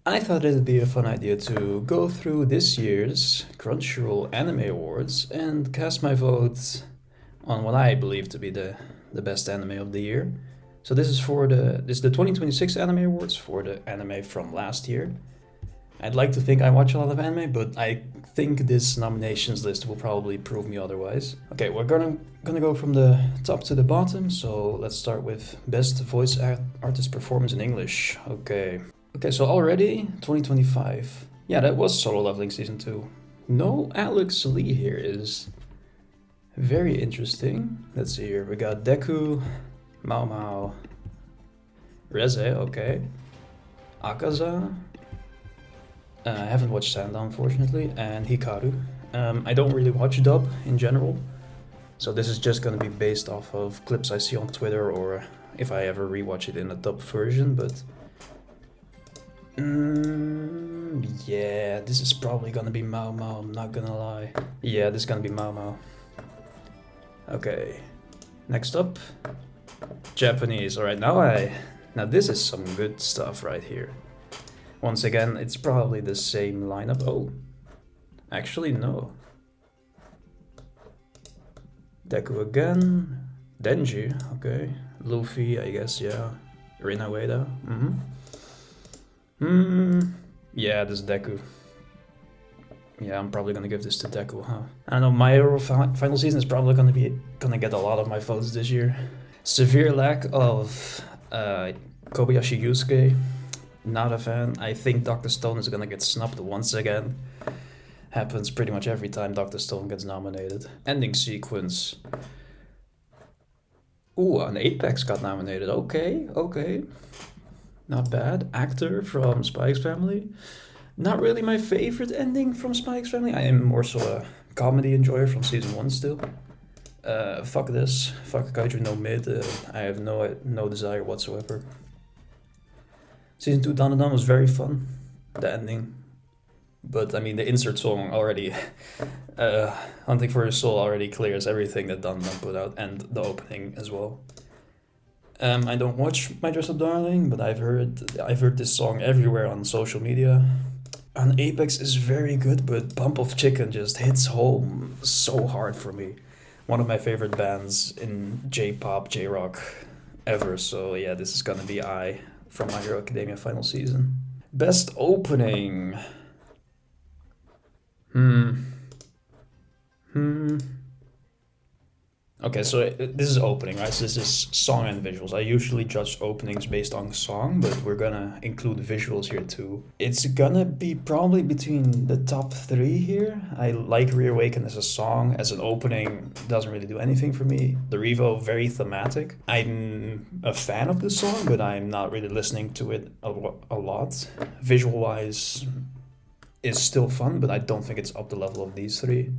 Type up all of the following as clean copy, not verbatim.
I thought it'd be a fun idea to go through this year's Crunchyroll Anime Awards and cast my vote on what I believe to be the best anime of the year. So this is the 2026 Anime Awards for the anime from last year. I'd like to think I watch a lot of anime, but I think this nominations list will probably prove me otherwise. Okay, we're gonna go from the top to the bottom. So let's start with best voice artist performance in English. Okay, so already 2025. Yeah, that was Solo Leveling Season 2. No Alex Lee here is very interesting. Let's see here. We got Deku, Mao Mao, Reze, okay. Akaza. I haven't watched Sanda, unfortunately, and Hikaru. I don't really watch dub in general, so this is just gonna be based off of clips I see on Twitter or if I ever rewatch it in a dub version, but yeah, this is probably gonna be Mao Mao, I'm not gonna lie. Yeah, this is gonna be Mao Mao. Okay, next up, Japanese. Alright, now this is some good stuff right here. Once again, it's probably the same lineup. Oh, actually no. Deku again, Denji, okay. Luffy, I guess, yeah. Rina Ueda, yeah, this is Deku. Yeah, I'm probably gonna give this to Deku, huh? I don't know, My Hero Final Season is probably gonna get a lot of my votes this year. Severe lack of Kobayashi Yusuke. Not a fan. I think Dr. Stone is gonna get snubbed once again. Happens pretty much every time Dr. Stone gets nominated. Ending sequence. Ooh, an Apex got nominated. Okay. Not bad. Actor from Spy X Family. Not really my favorite ending from Spy X Family. I am more so a comedy enjoyer from season 1 still. Fuck this. Fuck Kaiju no Mid. I have no desire whatsoever. Season 2 Down and Down was very fun, the ending. But I mean, the insert song already, Hunting for Your Soul already clears everything that Down and Down put out, and the opening as well. I don't watch My Dress Up Darling, but I've heard this song everywhere on social media. And Apex is very good, but Pump of Chicken just hits home so hard for me. One of my favorite bands in J-pop, J-rock ever, so yeah, this is gonna be from My Hero Academia Final Season. Best opening. Okay, so this is opening, right? So this is song and visuals. I usually judge openings based on song, but we're gonna include visuals here too. It's gonna be probably between the top 3 here. I like Reawaken as a song. As an opening, doesn't really do anything for me. The Revo, very thematic. I'm a fan of this song, but I'm not really listening to it a lot. Visual-wise, is still fun, but I don't think it's up the level of these 3.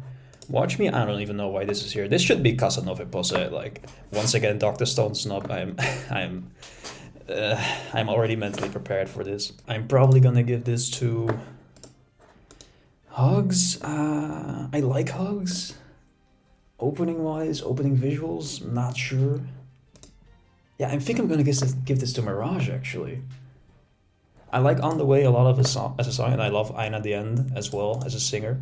Watch Me, I don't even know why this is here. This should be Casanova Pose. Like, once again, Dr. Stone snub. I'm already mentally prepared for this. I'm probably gonna give this to Hugs. I like Hugs. Opening wise, opening visuals, not sure. Yeah, I think I'm gonna give this to Mirage actually. I like On the Way a lot of as a song, and I love Aina the End as well as a singer.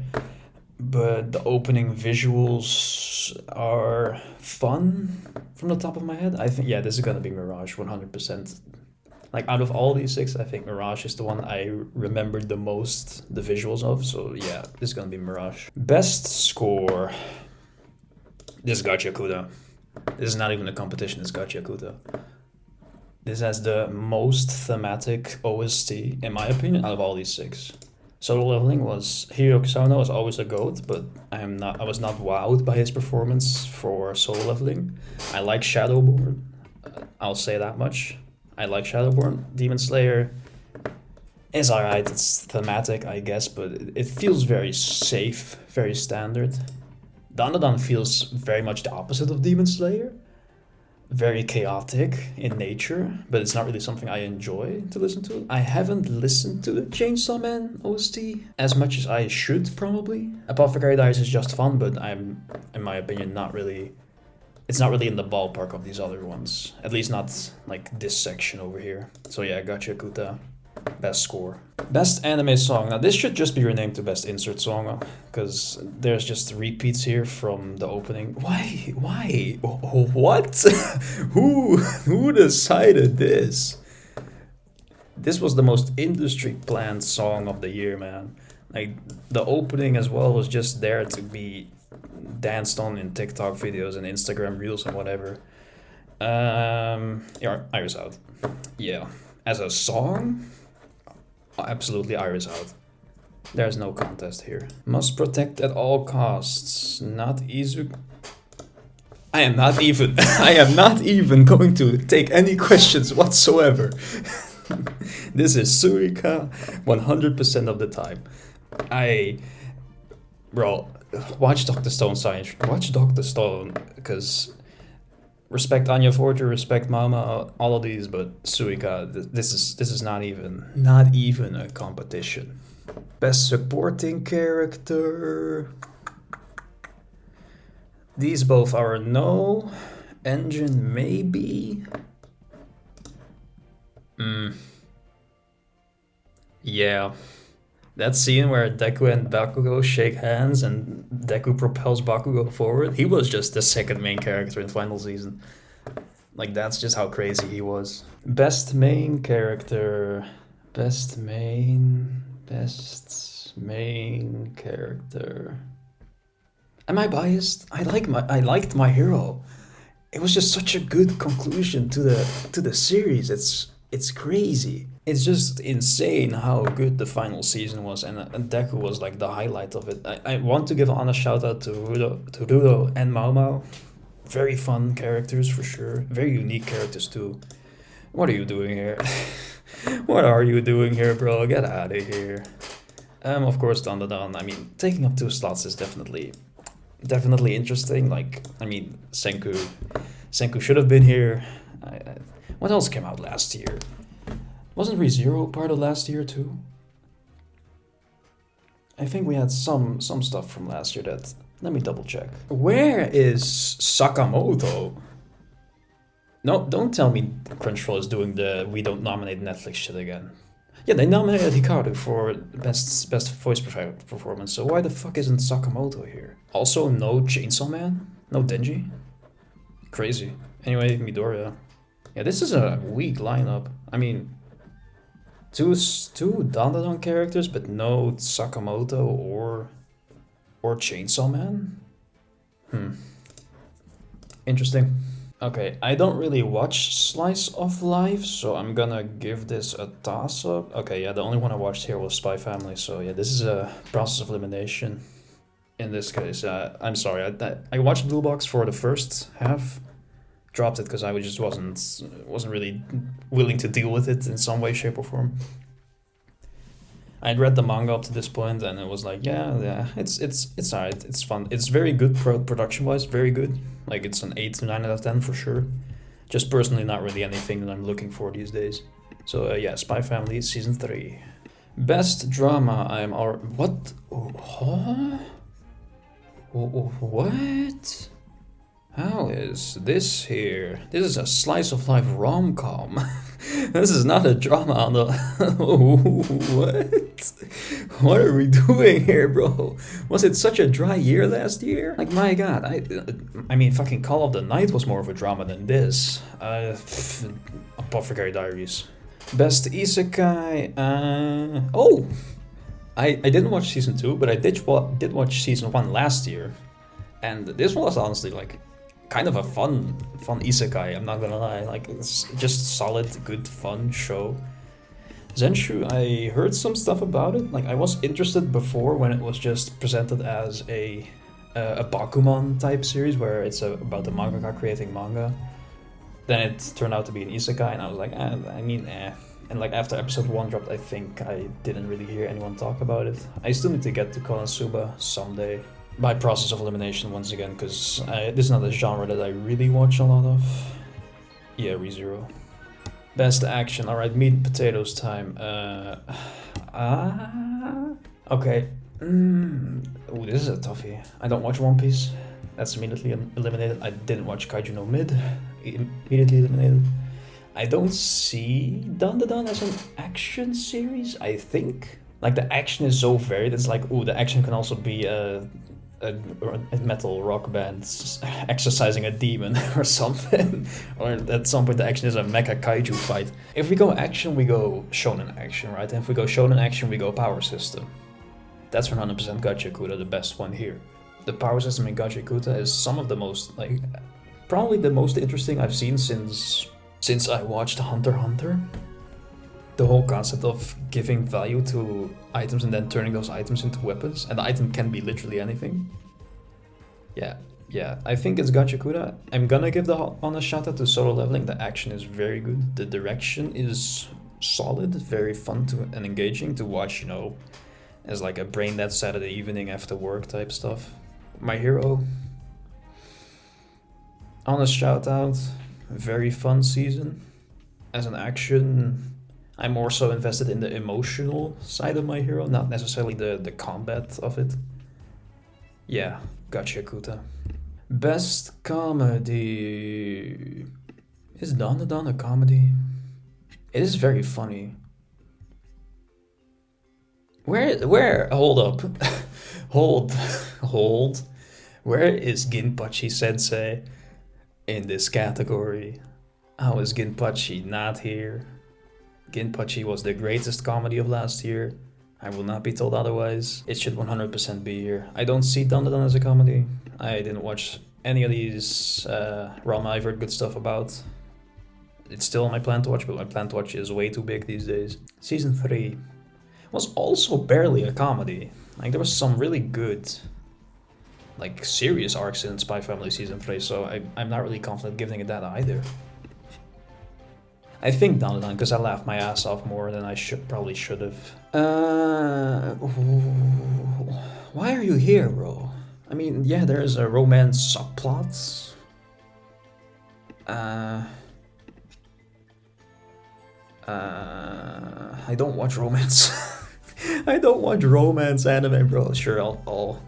But the opening visuals are fun from the top of my head. I think, yeah, this is gonna be Mirage 100%. Like, out of all these 6, I think Mirage is the one I remembered the most the visuals of. So yeah, this is gonna be Mirage. Best score. This is Gachiakuda. This is not even a competition, it's Gachiakuda. This has the most thematic OST, in my opinion, out of all these 6. Solo Leveling was Hiro Kusano was always a goat, but I was not wowed by his performance for Solo Leveling. I like Shadowborn, I'll say that much. I like Shadowborn. Demon Slayer is alright. It's thematic, I guess, but it feels very safe, very standard. Dandadan feels very much the opposite of Demon Slayer. Very chaotic in nature, but it's not really something I enjoy to listen to. I haven't listened to the Chainsaw Man OST as much as I should, probably. Apothecary Diaries is just fun, but I'm, in my opinion, it's not really in the ballpark of these other ones. At least not like this section over here. So yeah, Gachiakuta. best score. Best anime song. Now this should just be renamed to best insert song, because there's just repeats here from the opening. Why? Why? What? Who decided this? This was the most industry planned song of the year, man. Like, the opening as well was just there to be danced on in TikTok videos and Instagram reels and whatever. Yeah, Iris Out. Yeah. As a song, absolutely Iris Out. There's no contest here. Must protect at all costs. Not Izu. I am not even going to take any questions whatsoever. This is Surika 100% of the time. Bro, watch Dr. Stone science. Watch Dr. Stone, because respect Anya Forger, respect Mama, all of these, but Suika, this is not even a competition. Best supporting character. These both are no. Engine maybe. Yeah. That scene where Deku and Bakugo shake hands and Deku propels Bakugo forward, he was just the second main character in final season. Like, that's just how crazy he was. Best main character. Best main character. Am I biased? I liked My Hero. It was just such a good conclusion to the series. It's crazy. It's just insane how good the final season was, and Deku was like the highlight of it. I want to give an honest shout out to Rudo and Mao Mao. Very fun characters for sure. Very unique characters too. What are you doing here? What are you doing here, bro? Get out of here. Of course, Dandadan. I mean, taking up 2 slots is definitely interesting. Like, I mean, Senku should have been here. What else came out last year? Wasn't ReZero part of last year too? I think we had some stuff from last year that... Let me double check. Where is Sakamoto? No, don't tell me Crunchyroll is doing the we don't nominate Netflix shit again. Yeah, they nominated Hikaru for best voice performance, so why the fuck isn't Sakamoto here? Also, no Chainsaw Man? No Denji? Crazy. Anyway, Midoriya. Yeah, this is a weak lineup. I mean, two Dandadan characters, but no Sakamoto or Chainsaw Man? Interesting. Okay, I don't really watch Slice of Life, so I'm gonna give this a toss-up. Okay, yeah, the only one I watched here was Spy Family, so yeah, this is a process of elimination. In this case, I'm sorry, I watched Blue Box for the first half, dropped it because I just wasn't really willing to deal with it in some way, shape, or form. I'd read the manga up to this point, and it was like, yeah, it's alright, it's fun. It's very good production-wise, very good. Like, it's an 8 to 9 out of 10 for sure. Just personally, not really anything that I'm looking for these days. So yeah, Spy Family season 3. Best drama. What? Huh? What? How is this here? This is a slice of life rom-com. This is not a drama on the... What? What are we doing here, bro? Was it such a dry year last year? Like, my god, I mean, fucking Call of the Night was more of a drama than this. Apothecary Diaries. Best Isekai, oh! I didn't watch season 2, but I did watch season 1 last year. And this was honestly, like, kind of a fun isekai, I'm not gonna lie. Like, it's just solid, good, fun show. Zenshu, I heard some stuff about it. Like, I was interested before when it was just presented as a Bakuman type series where it's about the mangaka creating manga. Then it turned out to be an isekai, and I was like, And like, after episode 1 dropped, I think I didn't really hear anyone talk about it. I still need to get to Konosuba someday. By process of elimination once again, because this is not a genre that I really watch a lot of. Yeah, ReZero. Best action. Alright, meat and potatoes time. Okay. Ooh, this is a toughie. I don't watch One Piece. That's immediately eliminated. I didn't watch Kaiju no Mid. Immediately eliminated. I don't see Dandadan as an action series, I think. Like, the action is so varied, it's like, ooh, the action can also be a metal rock band exercising a demon or something. Or at some point the action is a mecha kaiju fight. If we go action, we go shonen action, right? And if we go shonen action, we go power system. That's 100% Gachakuta, the best one here. The power system in Gachakuta is some of the most, like, probably the most interesting I've seen since I watched Hunter x Hunter. The whole concept of giving value to items and then turning those items into weapons, and the item can be literally anything. Yeah, I think it's Gachakuta. I'm gonna give the honest shout out to Solo Leveling. The action is very good. The direction is solid, very fun and engaging to watch, you know, as like a brain dead Saturday evening after work type stuff. My Hero, honest shout out, very fun season. As an action, I'm more so invested in the emotional side of My Hero, not necessarily the combat of it. Yeah, Gachakuta. Best comedy. Is Dandadan a comedy? It is very funny. Where? Hold up. Hold. Where is Ginpachi Sensei in this category? How is Ginpachi not here? Ginpachi was the greatest comedy of last year. I will not be told otherwise. It should 100% be here. I don't see Dandadan as a comedy. I didn't watch any of these Ranma I've heard good stuff about. It's still on my plan to watch, but my plan to watch is way too big these days. Season 3 was also barely a comedy. Like, there was some really good, like, serious arcs in Spy Family Season 3, so I'm not really confident giving it that either. I think Dandadan, because I laughed my ass off more than I probably should have. Why are you here, bro? I mean, yeah, there's a romance subplot. I don't watch romance. I don't watch romance anime, bro. Sure, I'll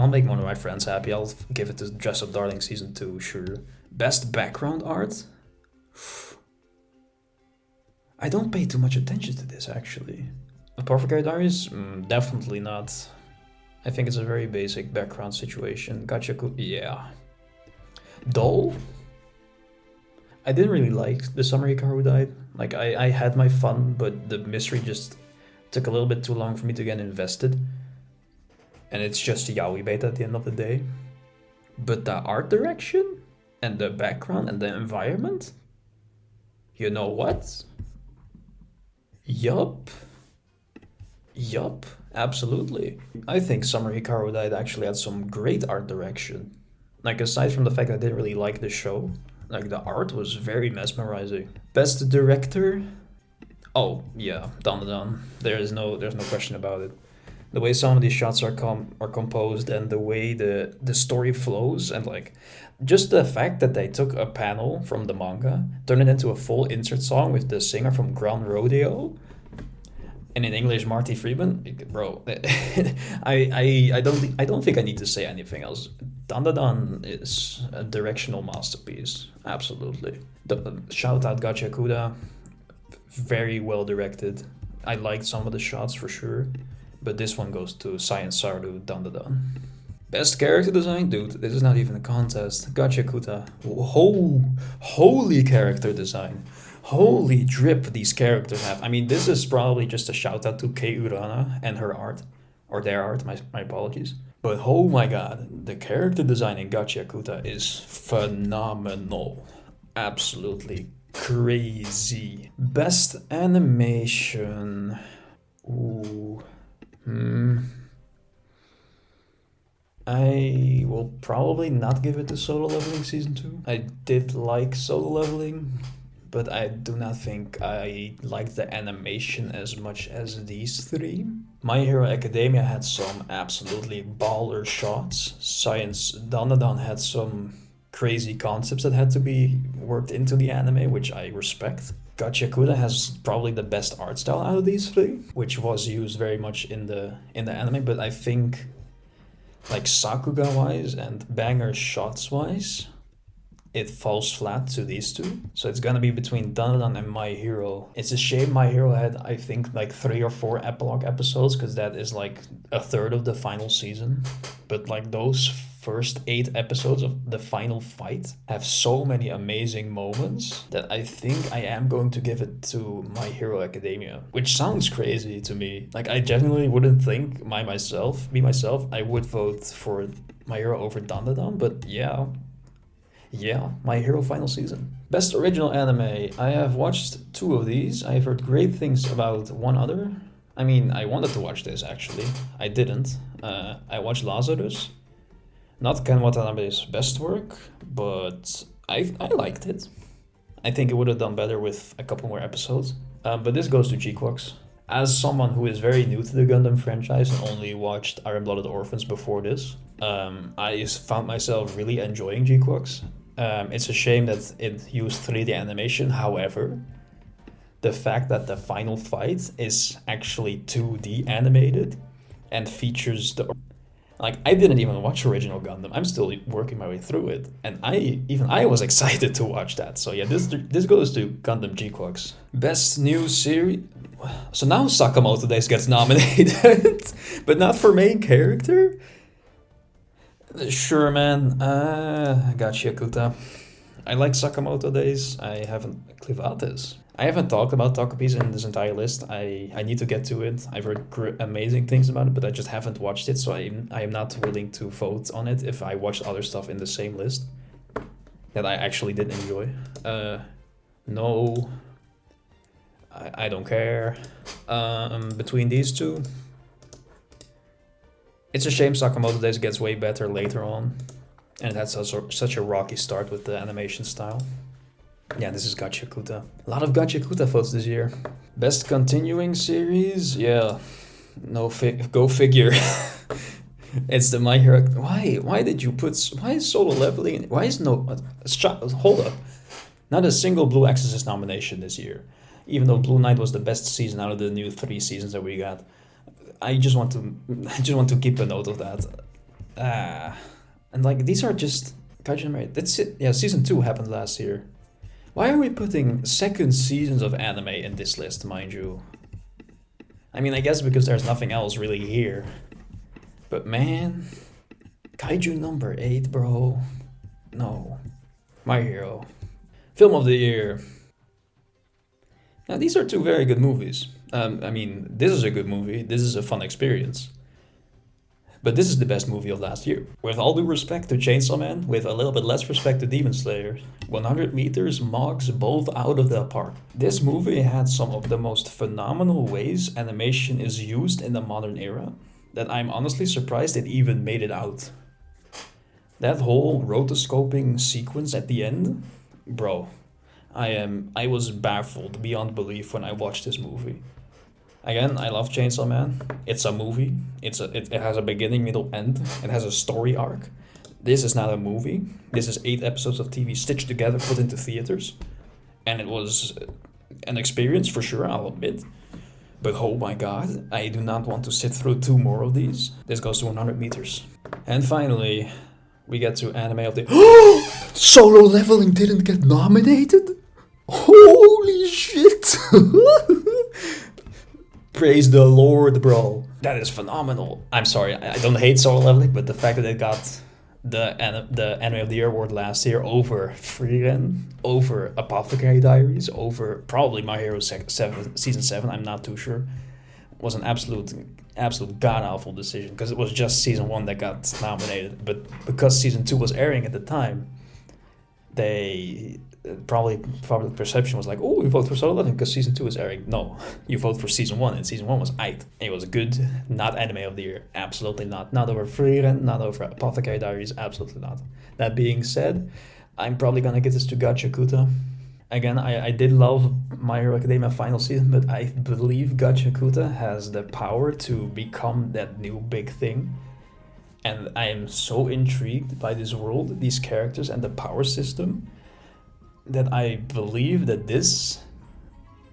make one of my friends happy. I'll give it to Dress Up Darling Season 2, sure. Best background art? I don't pay too much attention to this, actually. Apothecary Diaries? Definitely not. I think it's a very basic background situation. Gachaku, yeah. Dull? I didn't really like the Summer Hikaru died. Like, I had my fun, but the mystery just took a little bit too long for me to get invested. And it's just yaoi beta at the end of the day. But the art direction, and the background, and the environment? You know what? Yup, absolutely. I think Summer Hikaru died actually had some great art direction. Like, aside from the fact I didn't really like the show, like, the art was very mesmerizing. Best director? Oh, yeah, Dandadan. There's no question about it. The way some of these shots are composed and the way the story flows, and like just the fact that they took a panel from the manga, turned it into a full insert song with the singer from Grand Rodeo, and in English Marty Friedman, bro. I don't think I need to say anything else. Dandadan is a directional masterpiece, absolutely. Shout out Gachakuta, very well directed. I liked some of the shots for sure. But this one goes to Science Saru Dandadan. Best character design? Dude, this is not even a contest. Gachakuta. Holy character design. Holy drip these characters have. I mean, this is probably just a shout out to Kei Urana and her art. Or their art, my apologies. But oh my god, the character design in Gachakuta is phenomenal. Absolutely crazy. Best animation. Ooh. I will probably not give it to Solo Leveling Season 2. I did like Solo Leveling, but I do not think I liked the animation as much as these three. My Hero Academia had some absolutely baller shots. Science Dandadan had some crazy concepts that had to be worked into the anime, which I respect. Gachakuta has probably the best art style out of these three, which was used very much in the anime, but I think like Sakuga wise and banger shots wise, it falls flat to these two. So it's gonna be between Dandadan and My Hero. It's a shame My Hero had, I think, like 3 or 4 epilogue episodes, because that is like a third of the final season. But like those first 8 episodes of the final fight have so many amazing moments that I think I am going to give it to My Hero Academia, which sounds crazy to me. Like, I genuinely wouldn't think myself, I would vote for My Hero over Dandadan, but yeah, My Hero final season. Best original anime. I have watched 2 of these. I have heard great things about one other. I mean, I wanted to watch this actually. I didn't. I watched Lazarus. Not Ken Watanabe's best work, but I liked it. I think it would have done better with a couple more episodes. But this goes to G-Quox. As someone who is very new to the Gundam franchise and only watched Iron-Blooded Orphans before this, I found myself really enjoying G-Quox. It's a shame that it used 3D animation. However, the fact that the final fight is actually 2D animated and features the... Like, I didn't even watch original Gundam. I'm still working my way through it. And I was excited to watch that. So yeah, this goes to Gundam G-Quox. Best new series... So now Sakamoto Days gets nominated. But not for main character? Sure, man. Gotcha, Kuta. I like Sakamoto Days. I haven't... Clivates. I haven't talked about Takapis in this entire list. I need to get to it. I've heard amazing things about it, but I just haven't watched it, so I am not willing to vote on it if I watched other stuff in the same list that I actually did enjoy. No. I don't care. Between these two, it's a shame Sakamoto Days gets way better later on, and it had such a rocky start with the animation style. Yeah, this is Gacha Kuta. A lot of Gacha Kuta votes this year. Best continuing series? Yeah. Go figure. It's the My Hero... Why did you put... Why is Solo Leveling... Why is no... Hold up. Not a single Blue Exorcist nomination this year. Even though Blue Knight was the best season out of the new 3 seasons that we got. I just want to keep a note of that. And like, these are just... That's it. Yeah, season 2 happened last year. Why are we putting second seasons of anime in this list, mind you? I mean, I guess because there's nothing else really here. But man, Kaiju number 8, bro. No. My Hero. Film of the year. Now, these are 2 very good movies. I mean, this is a good movie. This is a fun experience. But this is the best movie of last year. With all due respect to Chainsaw Man, with a little bit less respect to Demon Slayer, 100 meters mogs both out of the park. This movie had some of the most phenomenal ways animation is used in the modern era, that I'm honestly surprised it even made it out. That whole rotoscoping sequence at the end, bro, I was baffled beyond belief when I watched this movie. Again, I love Chainsaw Man. It's a movie. It has a beginning, middle, end. It has a story arc. This is not a movie. This is 8 episodes of TV stitched together, put into theaters. And it was an experience for sure, I'll admit. But oh my god, I do not want to sit through 2 more of these. This goes to 100 meters. And finally, we get to anime of the... Solo Leveling didn't get nominated? Holy shit! Praise the Lord, bro. That is phenomenal. I'm sorry, I don't hate Solo Leveling, but the fact that it got the Anime of the Year award last year over Freeren, over Apothecary Diaries, over probably My Hero Season 7, I'm not too sure, was an absolute god-awful decision, because it was just Season 1 that got nominated. But because Season 2 was airing at the time, they... Probably public perception was like, oh, we vote for Solo Leveling because Season 2 is airing. No, you vote for Season 1, and Season 1 was aight. It was good, not Anime of the Year. Absolutely not. Not over Freeren, not over Apothecary Diaries, absolutely not. That being said, I'm probably gonna get this to Gacha Kuta. Again, I did love My Hero Academia final season, but I believe Gacha Kuta has the power to become that new big thing. And I am so intrigued by this world, these characters, and the power system, that I believe that this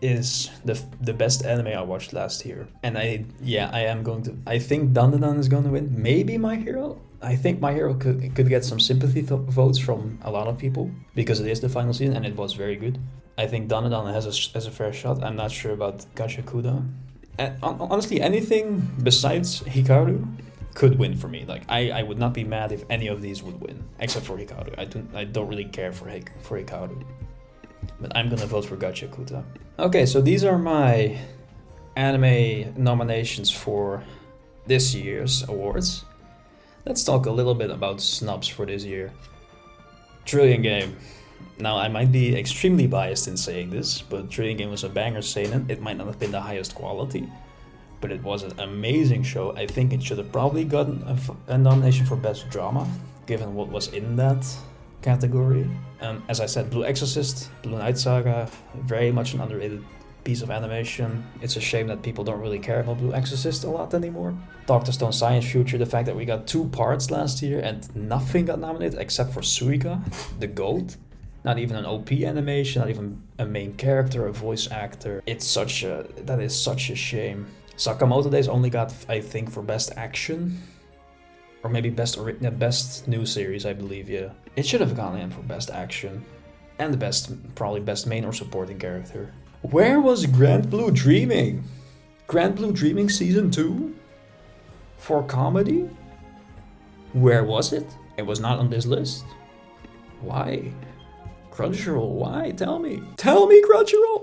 is the best anime I watched last year. And I think Dandadan is going to win. Maybe My Hero. I think My Hero could get some sympathy votes from a lot of people because it is the final season and it was very good. I think Danadana has a fair shot. I'm not sure about Gachakuda. And honestly, anything besides Hikaru could win for me. Like I would not be mad if any of these would win, except for Hikaru. I don't really care for Hikaru, but I'm gonna vote for Gachakuda. Okay, so these are my anime nominations for this year's awards. Let's talk a little bit about snubs for this year. Trillion Game. Now, I might be extremely biased in saying this, but Trillion Game was a banger seinen. It might not have been the highest quality, but it was an amazing show. I think it should have probably gotten a nomination for Best Drama, given what was in that category. As I said, Blue Exorcist, Blue Night Saga, very much an underrated piece of animation. It's a shame that people don't really care about Blue Exorcist a lot anymore. Dr. Stone Science Future, the fact that we got 2 parts last year and nothing got nominated except for Suika, the GOAT. Not even an OP animation, not even a main character, a voice actor. That is such a shame. Sakamoto Days only got, I think, for Best Action. Or maybe Best New Series, I believe, yeah. It should have gone in for Best Action. And probably Best Main or Supporting Character. Where was Grand Blue Dreaming? Grand Blue Dreaming Season 2? For comedy? Where was it? It was not on this list. Why? Crunchyroll, why? Tell me. Tell me, Crunchyroll!